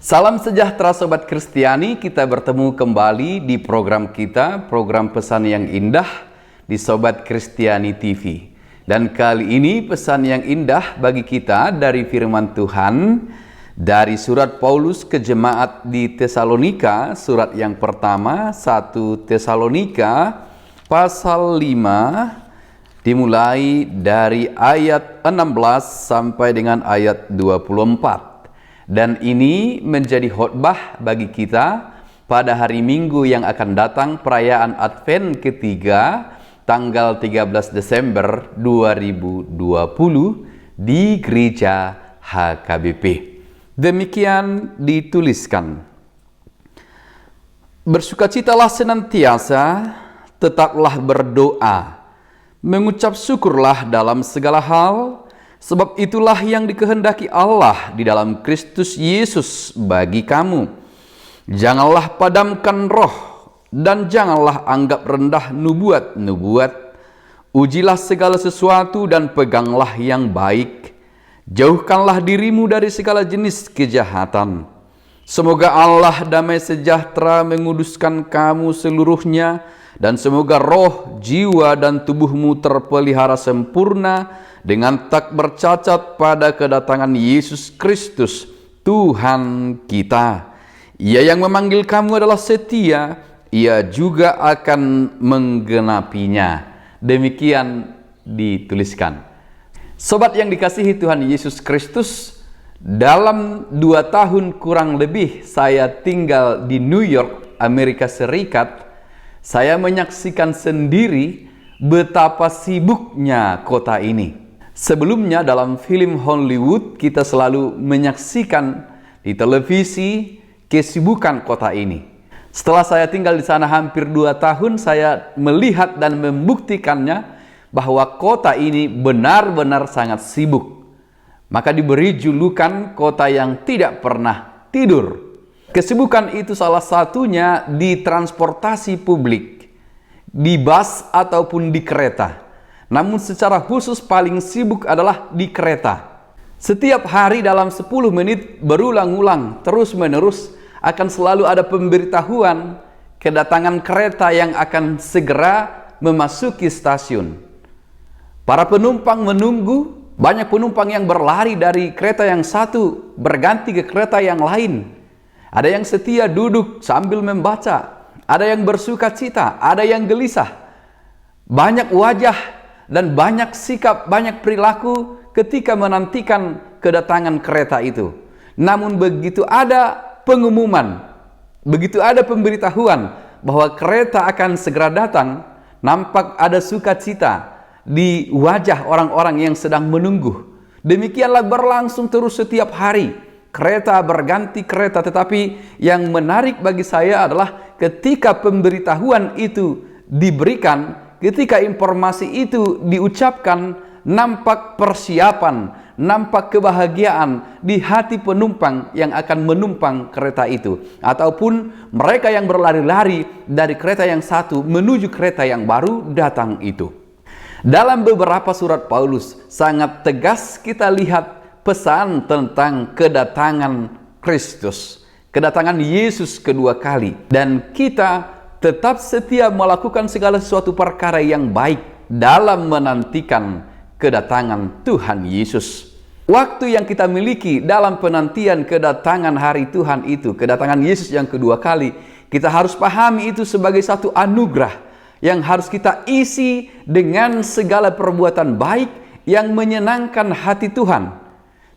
Salam sejahtera Sobat Kristiani, kita bertemu kembali di program kita, program Pesan yang Indah di Sobat Kristiani TV. Dan kali ini pesan yang indah bagi kita dari firman Tuhan, dari surat Paulus ke jemaat di Tesalonika, surat yang pertama, 1 Tesalonika, pasal 5, dimulai dari ayat 16 sampai dengan ayat 24. Dan ini menjadi khotbah bagi kita pada hari Minggu yang akan datang, perayaan Advent ketiga, tanggal 13 Desember 2020 di Gereja HKBP. Demikian dituliskan. Bersukacitalah senantiasa, tetaplah berdoa, mengucap syukurlah dalam segala hal, sebab itulah yang dikehendaki Allah di dalam Kristus Yesus bagi kamu. Janganlah padamkan roh, dan janganlah anggap rendah nubuat-nubuat. Ujilah segala sesuatu dan peganglah yang baik. Jauhkanlah dirimu dari segala jenis kejahatan. Semoga Allah damai sejahtera menguduskan kamu seluruhnya, dan semoga roh, jiwa, dan tubuhmu terpelihara sempurna dengan tak bercacat pada kedatangan Yesus Kristus, Tuhan kita. Ia yang memanggil kamu adalah setia, Ia juga akan menggenapinya. Demikian dituliskan. Sobat yang dikasihi Tuhan Yesus Kristus, dalam 2 tahun kurang lebih saya tinggal di New York, Amerika Serikat, saya menyaksikan sendiri betapa sibuknya kota ini. Sebelumnya dalam film Hollywood kita selalu menyaksikan di televisi kesibukan kota ini. Setelah saya tinggal di sana hampir 2 tahun, saya melihat dan membuktikannya bahwa kota ini benar-benar sangat sibuk. Maka diberi julukan kota yang tidak pernah tidur. Kesibukan itu salah satunya di transportasi publik, di bus ataupun di kereta. Namun secara khusus paling sibuk adalah di kereta. Setiap hari dalam 10 menit berulang-ulang terus-menerus akan selalu ada pemberitahuan kedatangan kereta yang akan segera memasuki stasiun. Para penumpang menunggu, banyak penumpang yang berlari dari kereta yang satu berganti ke kereta yang lain. Ada yang setia duduk sambil membaca, ada yang bersuka cita, ada yang gelisah. Banyak wajah dan banyak sikap, banyak perilaku ketika menantikan kedatangan kereta itu. Namun begitu ada pengumuman, begitu ada pemberitahuan bahwa kereta akan segera datang, nampak ada sukacita di wajah orang-orang yang sedang menunggu. Demikianlah berlangsung terus setiap hari. Kereta berganti kereta, tetapi yang menarik bagi saya adalah ketika pemberitahuan itu diberikan, ketika informasi itu diucapkan, nampak persiapan, nampak kebahagiaan di hati penumpang yang akan menumpang kereta itu, ataupun mereka yang berlari-lari dari kereta yang satu menuju kereta yang baru datang itu. Dalam beberapa surat Paulus sangat tegas kita lihat pesan tentang kedatangan Kristus, kedatangan Yesus kedua kali, dan kita tetap setia melakukan segala sesuatu perkara yang baik dalam menantikan kedatangan Tuhan Yesus. Waktu yang kita miliki dalam penantian kedatangan hari Tuhan itu, kedatangan Yesus yang kedua kali, kita harus pahami itu sebagai satu anugerah yang harus kita isi dengan segala perbuatan baik yang menyenangkan hati Tuhan.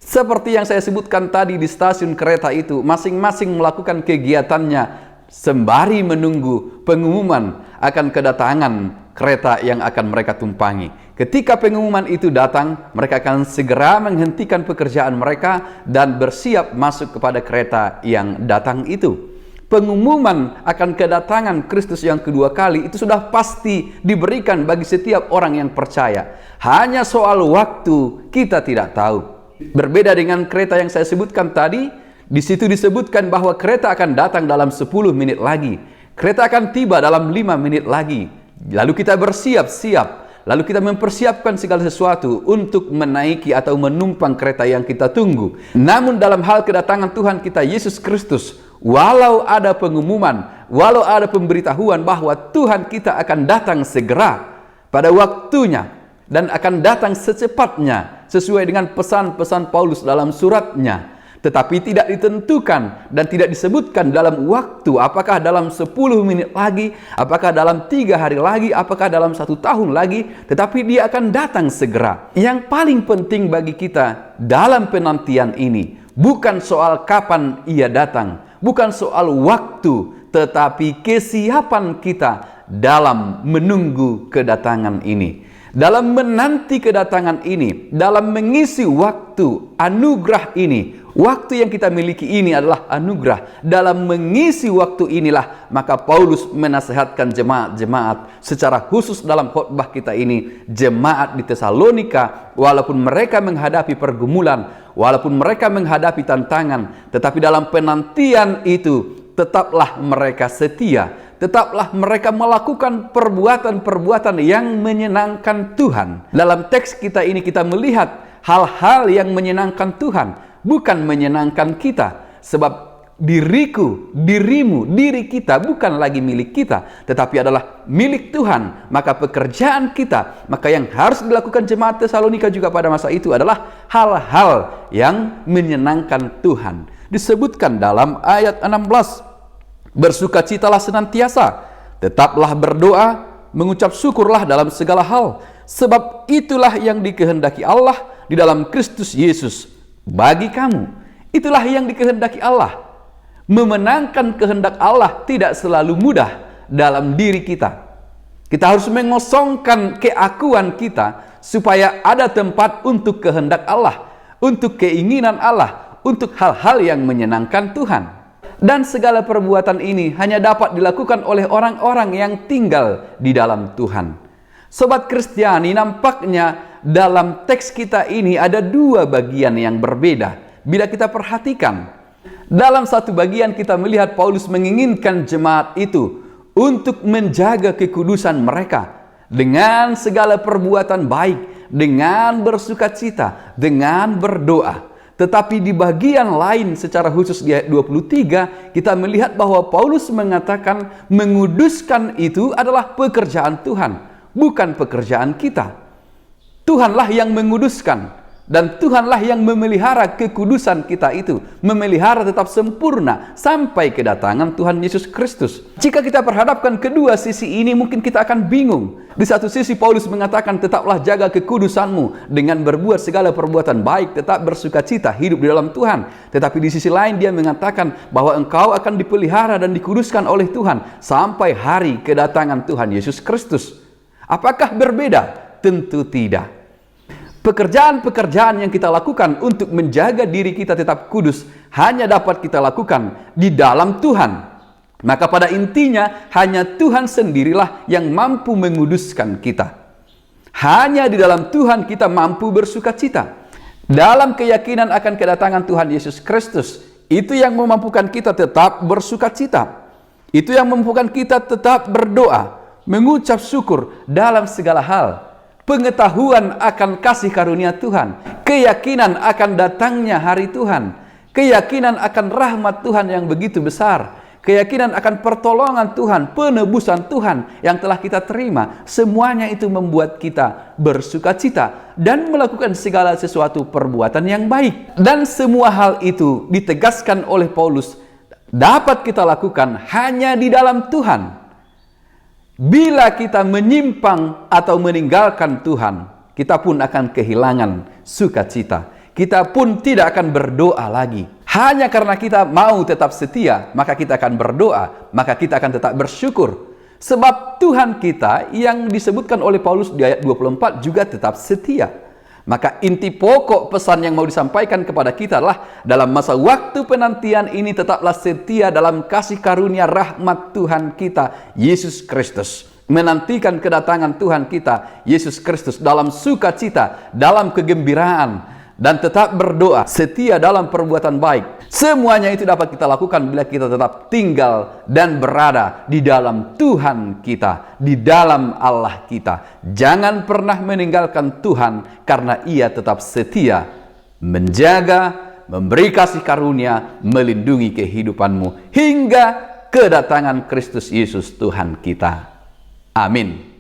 Seperti yang saya sebutkan tadi di stasiun kereta itu, masing-masing melakukan kegiatannya sembari menunggu pengumuman akan kedatangan kereta yang akan mereka tumpangi. Ketika pengumuman itu datang, mereka akan segera menghentikan pekerjaan mereka dan bersiap masuk kepada kereta yang datang itu. Pengumuman akan kedatangan Kristus yang kedua kali itu sudah pasti diberikan bagi setiap orang yang percaya. Hanya soal waktu kita tidak tahu. Berbeda dengan kereta yang saya sebutkan tadi, di situ disebutkan bahwa kereta akan datang dalam 10 menit lagi. Kereta akan tiba dalam 5 menit lagi. Lalu kita bersiap-siap. lalu kita mempersiapkan segala sesuatu untuk menaiki atau menumpang kereta yang kita tunggu. Namun dalam hal kedatangan Tuhan kita Yesus Kristus, walau ada pengumuman, walau ada pemberitahuan bahwa Tuhan kita akan datang segera pada waktunya dan akan datang secepatnya sesuai dengan pesan-pesan Paulus dalam suratnya, tetapi tidak ditentukan dan tidak disebutkan dalam waktu, apakah dalam 10 menit lagi, apakah dalam 3 hari lagi, apakah dalam 1 tahun lagi, tetapi dia akan datang segera. Yang paling penting bagi kita dalam penantian ini bukan soal kapan ia datang, bukan soal waktu, tetapi kesiapan kita dalam menunggu kedatangan ini. Dalam menanti kedatangan ini, dalam mengisi waktu anugerah ini, waktu yang kita miliki ini adalah anugerah. Dalam mengisi waktu inilah, maka Paulus menasihatkan jemaat-jemaat secara khusus dalam khotbah kita ini, jemaat di Tesalonika, walaupun mereka menghadapi pergumulan, walaupun mereka menghadapi tantangan, tetapi dalam penantian itu tetaplah mereka setia. Tetaplah mereka melakukan perbuatan-perbuatan yang menyenangkan Tuhan. Dalam teks kita ini kita melihat hal-hal yang menyenangkan Tuhan, bukan menyenangkan kita. Sebab diriku, dirimu, diri kita bukan lagi milik kita, tetapi adalah milik Tuhan. Maka pekerjaan kita, maka yang harus dilakukan jemaat Tesalonika juga pada masa itu adalah hal-hal yang menyenangkan Tuhan. Disebutkan dalam ayat 16, bersukacitalah senantiasa, tetaplah berdoa, mengucap syukurlah dalam segala hal, sebab itulah yang dikehendaki Allah di dalam Kristus Yesus bagi kamu. Itulah yang dikehendaki Allah. Memenangkan kehendak Allah tidak selalu mudah dalam diri kita. Kita harus mengosongkan keakuan kita supaya ada tempat untuk kehendak Allah, untuk keinginan Allah, untuk hal-hal yang menyenangkan Tuhan. Dan segala perbuatan ini hanya dapat dilakukan oleh orang-orang yang tinggal di dalam Tuhan. Sobat Kristiani, nampaknya dalam teks kita ini ada 2 bagian yang berbeda. Bila kita perhatikan, dalam satu bagian kita melihat Paulus menginginkan jemaat itu untuk menjaga kekudusan mereka dengan segala perbuatan baik, dengan bersukacita, dengan berdoa. Tetapi di bagian lain secara khusus di ayat 23 kita melihat bahwa Paulus mengatakan menguduskan itu adalah pekerjaan Tuhan, bukan pekerjaan kita. Tuhanlah yang menguduskan dan Tuhanlah yang memelihara kekudusan kita itu, memelihara tetap sempurna sampai kedatangan Tuhan Yesus Kristus. Jika kita perhadapkan kedua sisi ini, mungkin kita akan bingung. Di satu sisi Paulus mengatakan tetaplah jaga kekudusanmu dengan berbuat segala perbuatan baik, tetap bersukacita, hidup di dalam Tuhan. Tetapi di sisi lain dia mengatakan bahwa engkau akan dipelihara dan dikuduskan oleh Tuhan sampai hari kedatangan Tuhan Yesus Kristus. Apakah berbeda? Tentu tidak. Pekerjaan-pekerjaan yang kita lakukan untuk menjaga diri kita tetap kudus hanya dapat kita lakukan di dalam Tuhan. Maka pada intinya hanya Tuhan sendirilah yang mampu menguduskan kita. Hanya di dalam Tuhan kita mampu bersukacita. Dalam keyakinan akan kedatangan Tuhan Yesus Kristus, itu yang memampukan kita tetap bersukacita. Itu yang memampukan kita tetap berdoa, mengucap syukur dalam segala hal. Pengetahuan akan kasih karunia Tuhan, keyakinan akan datangnya hari Tuhan, keyakinan akan rahmat Tuhan yang begitu besar, keyakinan akan pertolongan Tuhan, penebusan Tuhan yang telah kita terima. Semuanya itu membuat kita bersukacita dan melakukan segala sesuatu perbuatan yang baik. Dan semua hal itu ditegaskan oleh Paulus dapat kita lakukan hanya di dalam Tuhan. Bila kita menyimpang atau meninggalkan Tuhan, kita pun akan kehilangan sukacita. Kita pun tidak akan berdoa lagi. Hanya karena kita mau tetap setia, maka kita akan berdoa, maka kita akan tetap bersyukur. Sebab Tuhan kita yang disebutkan oleh Paulus di ayat 24 juga tetap setia. Maka inti pokok pesan yang mau disampaikan kepada kita adalah dalam masa waktu penantian ini tetaplah setia dalam kasih karunia rahmat Tuhan kita Yesus Kristus. Menantikan kedatangan Tuhan kita Yesus Kristus dalam sukacita, dalam kegembiraan, dan tetap berdoa, setia dalam perbuatan baik. Semuanya itu dapat kita lakukan bila kita tetap tinggal dan berada di dalam Tuhan kita, di dalam Allah kita. Jangan pernah meninggalkan Tuhan, karena Ia tetap setia menjaga, memberi kasih karunia, melindungi kehidupanmu hingga kedatangan Kristus Yesus Tuhan kita. Amin.